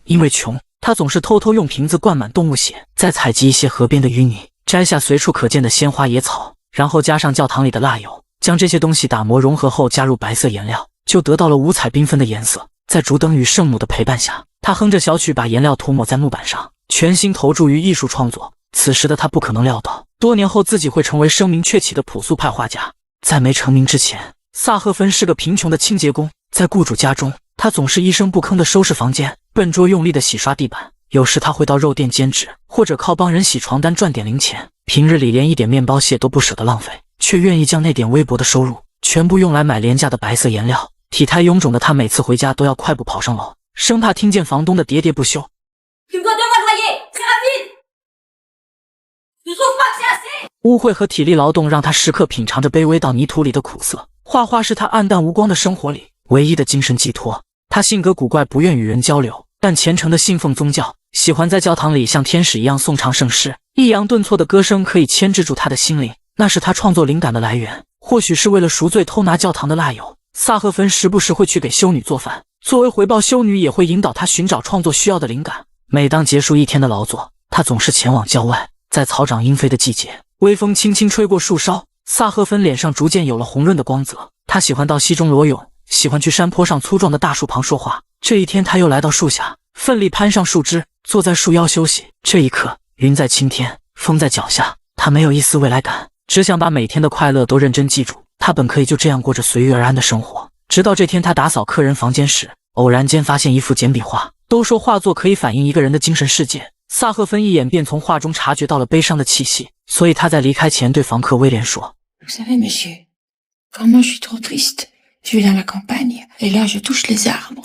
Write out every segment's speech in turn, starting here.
因为穷，他总是偷偷用瓶子灌满动物血，再采集一些河边的淤泥，摘下随处可见的鲜花野草，然后加上教堂里的蜡油，将这些东西打磨融合后加入白色颜料，就得到了五彩缤纷的颜色。在烛灯与圣母的陪伴下，他哼着小曲把颜料涂抹在木板上，全心投注于艺术创作。此时的他不可能料到，多年后自己会成为声名鹊起的朴素派画家。在没成名之前，萨赫芬是个贫穷的清洁工，在雇主家中，他总是一声不吭地收拾房间，笨拙用力地洗刷地板。有时他会到肉店兼职，或者靠帮人洗床单赚点零钱。平日里连一点面包屑都不舍得浪费，却愿意将那点微薄的收入全部用来买廉价的白色颜料。体态臃肿的他每次回家都要快步跑上楼，生怕听见房东的喋喋不休。污秽和体力劳动让他时刻品尝着卑微到泥土里的苦涩。画画是他暗淡无光的生活里唯一的精神寄托。他性格古怪，不愿与人交流，但虔诚地信奉宗教，喜欢在教堂里像天使一样颂唱圣诗。抑扬顿挫的歌声可以牵制住他的心灵，那是他创作灵感的来源。或许是为了赎罪偷拿教堂的蜡油，萨赫芬时不时会去给修女做饭，作为回报，修女也会引导他寻找创作需要的灵感。每当结束一天的劳作，他总是前往郊外。在草长莺飞的季节，微风轻轻吹过树梢，萨赫芬脸上逐渐有了红润的光泽。他喜欢到溪中裸泳，喜欢去山坡上粗壮的大树旁说话。这一天他又来到树下，奋力攀上树枝，坐在树腰休息。这一刻，云在青天，风在脚下，他没有一丝未来感，只想把每天的快乐都认真记住。他本可以就这样过着随遇而安的生活，直到这天他打扫客人房间时，偶然间发现一幅简笔画。都说画作可以反映一个人的精神世界，萨赫芬一眼便从画中察觉到了悲伤的气息，所以他在离开前对房客威廉说 Vous savez, monsieur, quand moi je suis trop triste, je vais dans la campagne, et là je touche les arbres.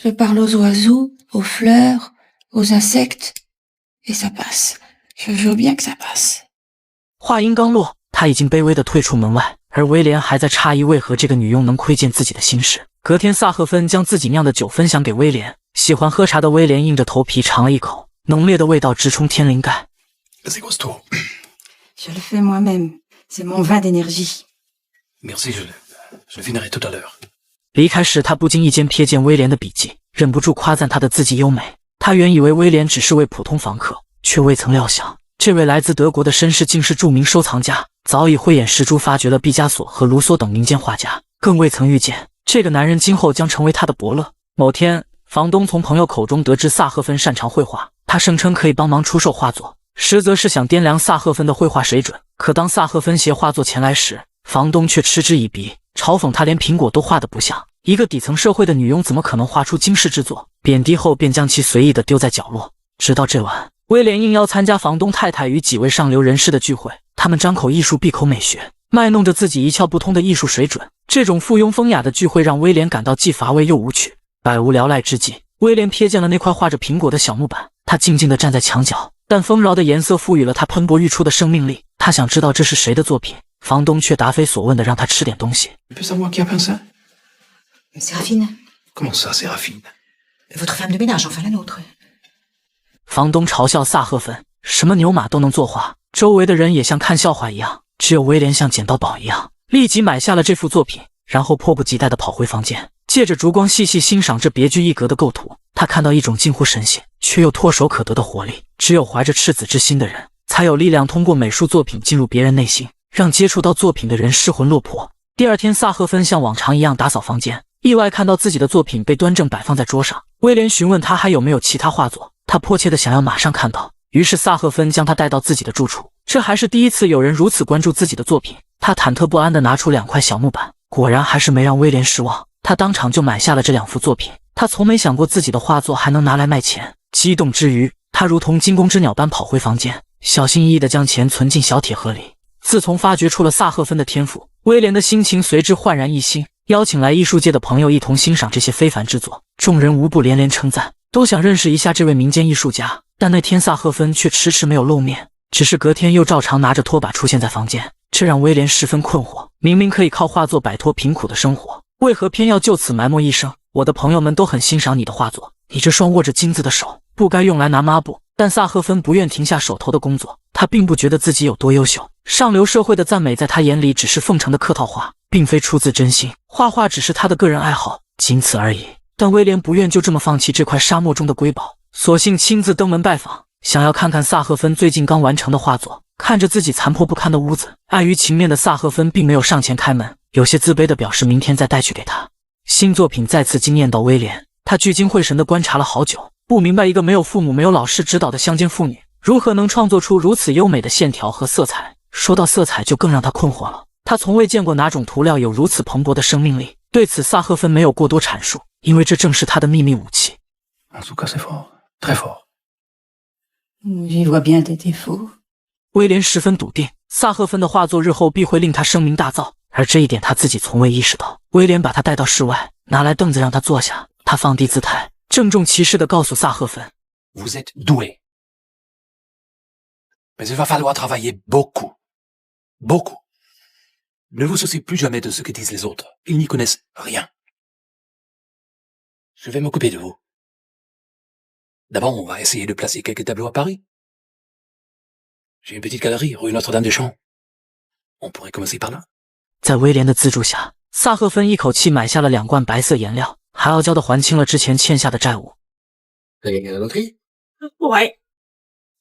Je parle aux oiseaux, aux fleurs, aux insectes, et ça passe. Je veux bien que ça passe. 话音刚落，他已经卑微地退出门外，而威廉还在诧疑为何这个女佣能窥见自己的心事。隔天，萨赫芬将自己酿的酒分享给威廉。喜欢喝茶的威廉硬着头皮尝了一口，浓烈的味道直冲天灵盖。C'est costaud. Je le fais moi-même. C'est mon vin d'énergie. Merci, je le finerai tout à l'heure. 离开时，他不经意间瞥见威廉的笔记，忍不住夸赞他的字迹优美。他原以为威廉只是位普通房客，却未曾料想，这位来自德国的绅士竟是著名收藏家，早已慧眼识珠，发掘了毕加索和卢梭等民间画家，更未曾预见这个男人今后将成为他的伯乐。某天，房东从朋友口中得知萨赫芬擅长绘画，他声称可以帮忙出售画作，实则是想掂量萨赫芬的绘画水准。可当萨赫芬携画作前来时，房东却嗤之以鼻，嘲讽他连苹果都画得不像，一个底层社会的女佣怎么可能画出惊世之作，贬低后便将其随意地丢在角落。直到这晚，威廉应邀参加房东太太与几位上流人士的聚会，他们张口艺术闭口美学，卖弄着自己一窍不通的艺术水准。这种附庸风雅的聚会让威廉感到既乏味又无趣。百无聊赖之际，威廉瞥见了那块画着苹果的小木板，他静静地站在墙角，但丰饶的颜色赋予了他喷薄欲出的生命力。他想知道这是谁的作品，房东却答非所问地让他吃点东西。Tu peux savoir qui a peint ça? Séraphine. Comment ça, Séraphine? Votre femme de ménage, enfin la nôtre. 房东嘲笑萨赫芬，什么牛马都能作画，周围的人也像看笑话一样，只有威廉像捡到宝一样，立即买下了这幅作品，然后迫不及待地跑回房间，借着烛光细细欣赏这别具一格的构图。他看到一种近乎神仙却又唾手可得的活力，只有怀着赤子之心的人才有力量通过美术作品进入别人内心，让接触到作品的人失魂落魄。第二天，萨赫芬像往常一样打扫房间，意外看到自己的作品被端正摆放在桌上。威廉询问他还有没有其他画作，他迫切地想要马上看到，于是萨赫芬将他带到自己的住处。这还是第一次有人如此关注自己的作品，他忐忑不安地拿出2块小木板，果然还是没让威廉失望，他当场就买下了这2幅作品。他从没想过自己的画作还能拿来卖钱，激动之余，他如同惊弓之鸟般跑回房间，小心翼翼地将钱存进小铁盒里。自从发掘出了萨赫芬的天赋，威廉的心情随之焕然一新，邀请来艺术界的朋友一同欣赏这些非凡之作，众人无不连连称赞，都想认识一下这位民间艺术家。但那天萨赫芬却迟迟没有露面，只是隔天又照常拿着拖把出现在房间，这让威廉十分困惑，明明可以靠画作摆脱贫苦的生活，为何偏要就此埋没一生？我的朋友们都很欣赏你的画作，你这双握着金子的手不该用来拿抹布。但萨赫芬不愿停下手头的工作，他并不觉得自己有多优秀，上流社会的赞美在他眼里只是奉承的客套话，并非出自真心。画画只是他的个人爱好，仅此而已。但威廉不愿就这么放弃这块沙漠中的瑰宝，索性亲自登门拜访，想要看看萨赫芬最近刚完成的画作。看着自己残破不堪的屋子，碍于情面的萨赫芬并没有上前开门，有些自卑地表示明天再带去给他。新作品再次惊艳到威廉，他聚精会神地观察了好久，不明白一个没有父母没有老师指导的乡间妇女如何能创作出如此优美的线条和色彩。说到色彩就更让他困惑了，他从未见过哪种涂料有如此蓬勃的生命力。对此萨赫芬没有过多阐述，因为这正是他的秘密武器。En tout cas, c'est fort. Très fort. J'y vois bien des défauts. 威廉十分笃定，萨赫芬的画作日后必会令他声名大噪，而这一点他自己从未意识到。威廉把他带到室外，拿来凳子让他坐下，他放低姿态，郑重其事地告诉萨赫芬 Vous êtes doué. Mais il va falloir travailler beaucoup. Beaucoup. Ne vous souciez plus jamais de ce que disent les autres. Ils n'y connaissent rien. Je vais m'occuper de vous. D'abord, on va essayer de placer quelques tableaux à Paris.J'ai une petite galerie rue Notre-Dame-des-Champs. On pourrait commencer par là. 在威廉的资助下，萨赫芬一口气买下了2罐白色颜料，还傲娇地还清了之前欠下的债务。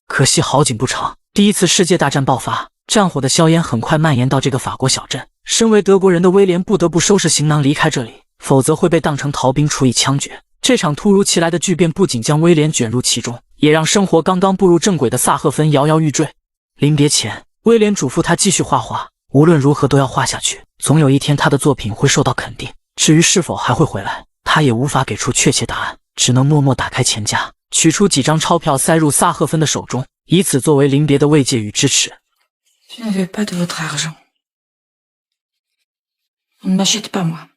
可惜好景不长，第一次世界大战爆发，战火的硝烟很快蔓延到这个法国小镇。身为德国人的威廉不得不收拾行囊离开这里，否则会被当成逃兵处以枪决。这场突如其来的巨变不仅将威廉卷入其中，也让生活刚刚步入正轨的萨赫芬摇摇欲坠。临别前，威廉嘱咐他继续画画，无论如何都要画下去，总有一天他的作品会受到肯定。至于是否还会回来，他也无法给出确切答案，只能默默打开钱夹，取出几张钞票塞入萨赫芬的手中，以此作为临别的慰藉与支持。Je ne veux pas de votre argent. On ne m'achète pas, moi.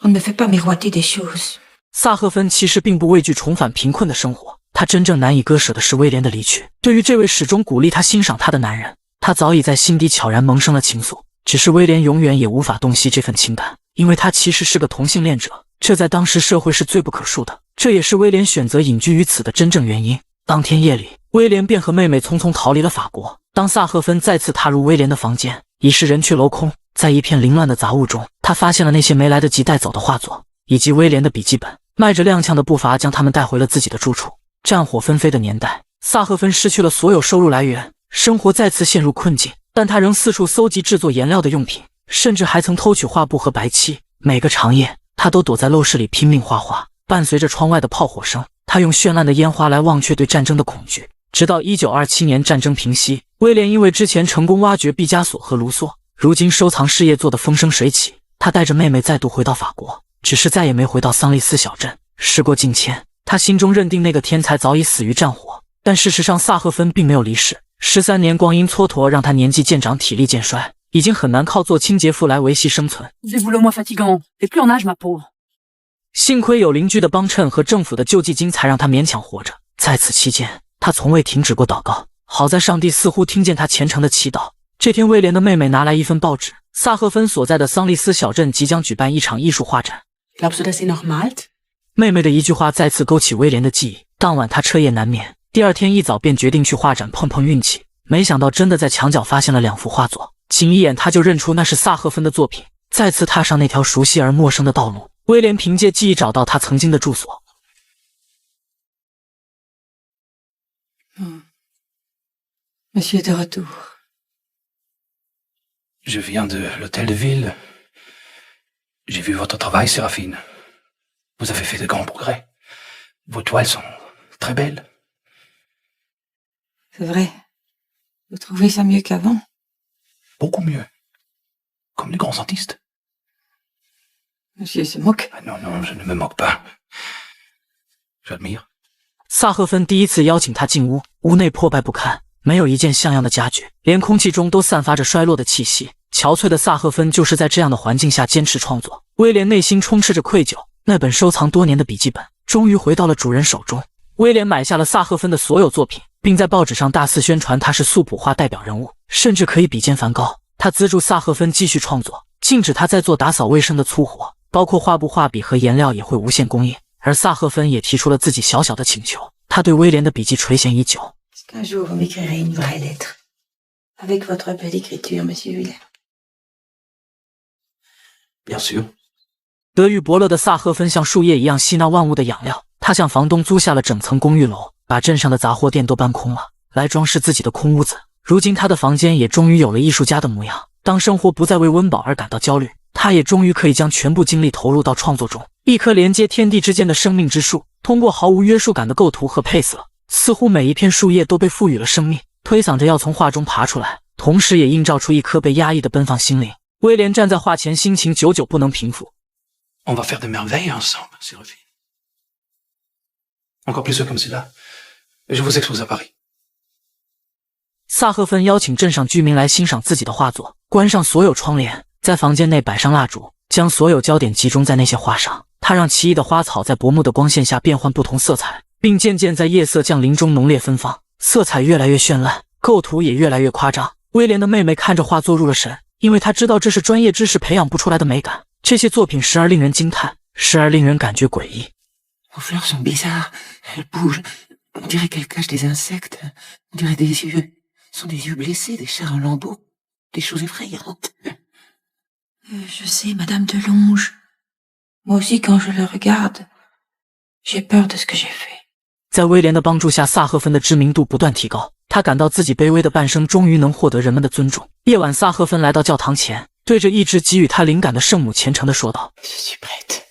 On ne me fait pas miroiter des choses. 萨赫芬其实并不畏惧重返贫困的生活，他真正难以割舍的是威廉的离去。对于这位始终鼓励他欣赏他的男人，他早已在心底悄然萌生了情愫。只是威廉永远也无法洞悉这份情感，因为他其实是个同性恋者，这在当时社会是罪不可恕的。这也是威廉选择隐居于此的真正原因。当天夜里，威廉便和妹妹匆匆逃离了法国。当萨赫芬再次踏入威廉的房间，已是人去楼空。在一片凌乱的杂物中，他发现了那些没来得及带走的画作，以及威廉的笔记本。迈着踉跄的步伐将他们带回了自己的住处。战火纷飞的年代，萨赫芬失去了所有收入来源，生活再次陷入困境。但他仍四处搜集制作颜料的用品，甚至还曾偷取画布和白漆。每个长夜，他都躲在陋室里拼命画画。伴随着窗外的炮火声，他用绚烂的烟花来忘却对战争的恐惧。直到1927年战争平息，威廉因为之前成功挖掘毕加索和卢梭，如今收藏事业做得风生水起。他带着妹妹再度回到法国，只是再也没回到桑利斯小镇。时过境迁，他心中认定那个天才早已死于战火，但事实上萨赫芬并没有离世。13年光阴蹉跎让他年纪渐长，体力渐衰，已经很难靠做清洁妇来维系生存。幸亏有邻居的帮衬和政府的救济金，才让他勉强活着。在此期间，他从未停止过祷告。好在上帝似乎听见他虔诚的祈祷。这天，威廉的妹妹拿来一份报纸，萨赫芬所在的桑利斯小镇即将举办一场艺术画展。妹妹的一句话再次勾起威廉的记忆。当晚他彻夜难眠，第二天一早便决定去画展碰碰运气。没想到真的在墙角发现了2幅画作，仅一眼他就认出那是萨赫芬的作品。再次踏上那条熟悉而陌生的道路，威廉凭借记忆找到他曾经的住所。Monsieur de retour. Je viens de l'hôtel de ville. J'ai vu votre travail, Séraphine. Vous avez fait de grands progrès. Vos toiles sont très belles. C'est vrai. Vous trouvez ça mieux qu'avant? Beaucoup mieux. Comme les grands artistes. Monsieur se moque. Ah non, non, je ne me moque pas. J'admire. 萨赫芬第一次邀请他进屋，屋内破败不堪，没有一件像样的家具，连空气中都散发着衰落的气息。憔悴的萨赫芬就是在这样的环境下坚持创作。威廉内心充斥着愧疚，那本收藏多年的笔记本终于回到了主人手中。威廉买下了萨赫芬的所有作品，并在报纸上大肆宣传他是素朴画代表人物，甚至可以比肩梵高。他资助萨赫芬继续创作，禁止他再做打扫卫生的粗活，包括画布、画笔和颜料也会无限供应。而萨赫芬也提出了自己小小的请求，他对威廉的笔记垂涎已久。Un jour, vous m'écrirez une vraie lettre. Avec votre belle écriture, monsieur Hullet. Bien sûr. 德育伯乐的萨赫芬像树叶一样吸纳万物的养料，他向房东租下了整层公寓楼，把镇上的杂货店都搬空了，来装饰自己的空屋子。如今他的房间也终于有了艺术家的模样。当生活不再为温饱而感到焦虑，他也终于可以将全部精力投入到创作中。一棵连接天地之间的生命之树，通过毫无约束感的构图和配色，似乎每一片树叶都被赋予了生命，推搡着要从画中爬出来，同时也映照出一颗被压抑的奔放心灵。威廉站在画前，心情久久不能平复。On va faire des merveilles ensemble, Séraphine. Encore plus comme celui-là. Je vous expose à Paris. 萨赫芬邀请镇上居民来欣赏自己的画作，关上所有窗帘，在房间内摆上蜡烛，将所有焦点集中在那些画上。他让奇异的花草在薄暮的光线下变换不同色彩，并渐渐在夜色降临中浓烈芬芳，色彩越来越绚烂，构图也越来越夸张。威廉的妹妹看着画作入了神，因为她知道这是专业知识培养不出来的美感。这些作品时而令人惊叹，时而令人感觉诡异。Vos fleurs sont bizarres, elles bougent. On dirait qu'elles cachent des insectes. On dirait des yeux. Ce sont des yeux blessés, des chairs en lambeaux. Des choses effrayantes. Je sais, Madame de Longe. Moi aussi, quand je le regarde, j'ai peur de ce que j'ai fait. 在威廉的帮助下，萨赫芬的知名度不断提高，他感到自己卑微的半生终于能获得人们的尊重。夜晚，萨赫芬来到教堂前，对着一直给予他灵感的圣母虔诚地说道 Je suis prête.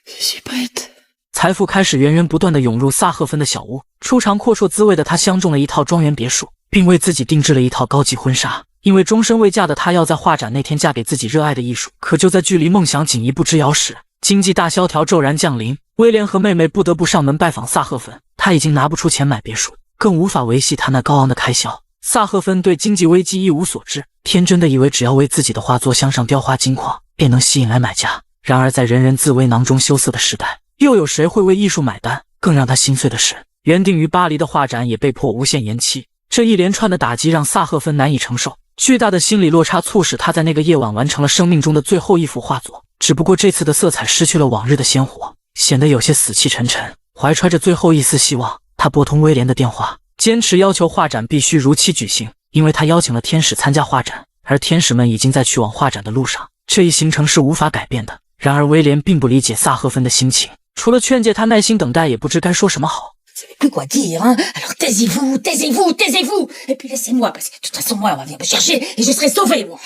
Je suis prête. 财富开始源源不断地涌入萨赫芬的小屋，初尝阔绰滋味的他相中了一套庄园别墅，并为自己定制了一套高级婚纱。因为终身未嫁的她要在画展那天嫁给自己热爱的艺术，可就在距离梦想仅一步之遥时，经济大萧条骤然降临，威廉和妹妹不得不上门拜访萨赫芬。他已经拿不出钱买别墅，更无法维系他那高昂的开销。萨赫芬对经济危机一无所知，天真的以为只要为自己的画作镶上雕花金框，便能吸引来买家。然而在人人自为囊中羞涩的时代，又有谁会为艺术买单？更让他心碎的是，原定于巴黎的画展也被迫无限延期。这一连串的打击让萨赫芬难以承受，巨大的心理落差促使他在那个夜晚完成了生命中的最后一幅画作。只不过这次的色彩失去了往日的鲜活，显得有些死气沉沉。怀揣着最后一丝希望，他拨通威廉的电话，坚持要求画展必须如期举行，因为他邀请了天使参加画展，而天使们已经在去往画展的路上，这一行程是无法改变的。然而威廉并不理解萨赫芬的心情，除了劝诫他耐心等待，也不知该说什么好。Plus quoi dire, hein? Alors taisez-vous, taisez-vous, taisez-vous! Et puis laissez-moi, parce que de toute façon, moi, on va venir me chercher et je serai sauvé, moi!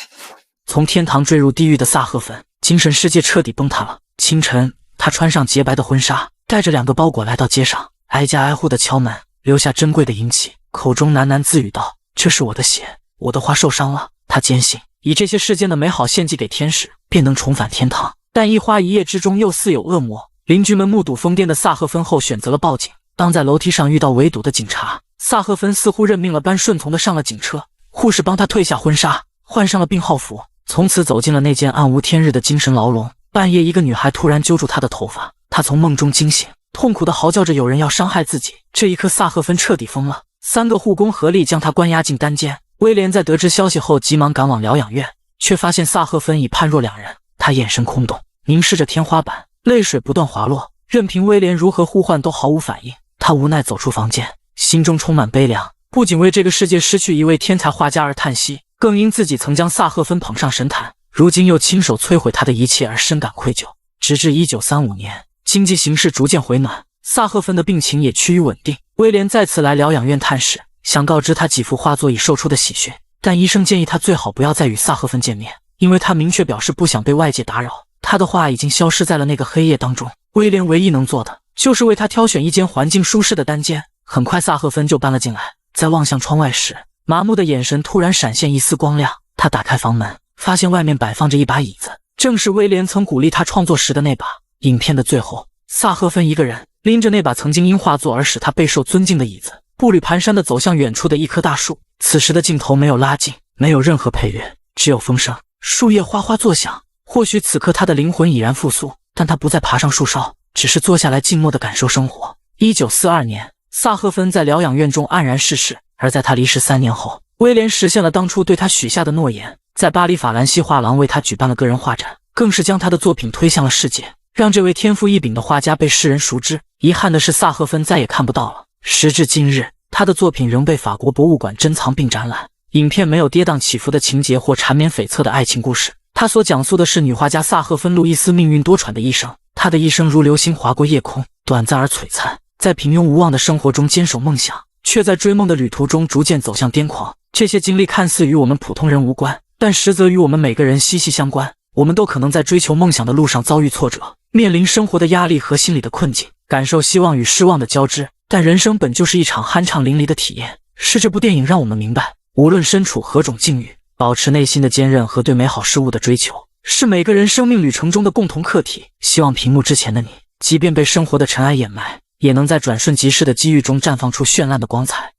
从天堂坠入地狱的萨赫芬，精神世界彻底崩塌了。清晨，他穿上洁白的婚纱，带着2个包裹来到街上，挨家挨户的敲门，留下珍贵的银器，口中喃喃自语道：“这是我的血，我的花受伤了。”他坚信，以这些世间的美好献祭给天使，便能重返天堂。但一花一叶之中又似有恶魔。邻居们目睹疯癫的萨赫芬后，选择了报警。当在楼梯上遇到围堵的警察，萨赫芬似乎认命了般顺从地上了警车。护士帮他褪下婚纱，换上了病号服，从此走进了那间暗无天日的精神牢笼。半夜，一个女孩突然揪住他的头发，他从梦中惊醒，痛苦地嚎叫着有人要伤害自己。这一刻，萨赫芬彻底疯了。3个护工合力将他关押进单间。威廉在得知消息后，急忙赶往疗养院，却发现萨赫芬已判若两人。他眼神空洞，凝视着天花板，泪水不断滑落，任凭威廉如何呼唤都毫无反应。他无奈走出房间，心中充满悲凉，不仅为这个世界失去一位天才画家而叹息，更因自己曾将萨赫芬捧上神坛，如今又亲手摧毁他的一切而深感愧疚。直至1935年，经济形势逐渐回暖，萨赫芬的病情也趋于稳定。威廉再次来疗养院探视，想告知他几幅画作已售出的喜讯，但医生建议他最好不要再与萨赫芬见面，因为他明确表示不想被外界打扰。他的画已经消失在了那个黑夜当中。威廉唯一能做的就是为他挑选一间环境舒适的单间。很快萨赫芬就搬了进来，在望向窗外时，麻木的眼神突然闪现一丝光亮。他打开房门，发现外面摆放着一把椅子，正是威廉曾鼓励他创作时的那把。影片的最后，萨赫芬一个人拎着那把曾经因画作而使他备受尊敬的椅子，步履蹒跚地走向远处的一棵大树。此时的镜头没有拉近，没有任何配乐，只有风声，树叶哗哗作响。或许此刻他的灵魂已然复苏，但他不再爬上树梢，只是坐下来静默地感受生活。1942年，萨赫芬在疗养院中黯然逝世。而在他离世3年后，威廉实现了当初对他许下的诺言，在巴黎法兰西画廊为他举办了个人画展，更是将他的作品推向了世界，让这位天赋异禀的画家被世人熟知。遗憾的是，萨赫芬再也看不到了。时至今日，他的作品仍被法国博物馆珍藏并展览。影片没有跌宕起伏的情节或缠绵悱恻的爱情故事，他所讲述的是女画家萨赫芬·路易斯命运多舛的一生。她的一生如流星划过夜空，短暂而璀璨，在平庸无望的生活中坚守梦想，却在追梦的旅途中逐渐走向癫狂。这些经历看似与我们普通人无关，但实则与我们每个人息息相关。我们都可能在追求梦想的路上遭遇挫折，面临生活的压力和心理的困境，感受希望与失望的交织。但人生本就是一场酣畅淋漓的体验，是这部电影让我们明白，无论身处何种境遇，保持内心的坚韧和对美好事物的追求，是每个人生命旅程中的共同课题。希望屏幕之前的你，即便被生活的尘埃掩埋，也能在转瞬即逝的机遇中绽放出绚烂的光彩。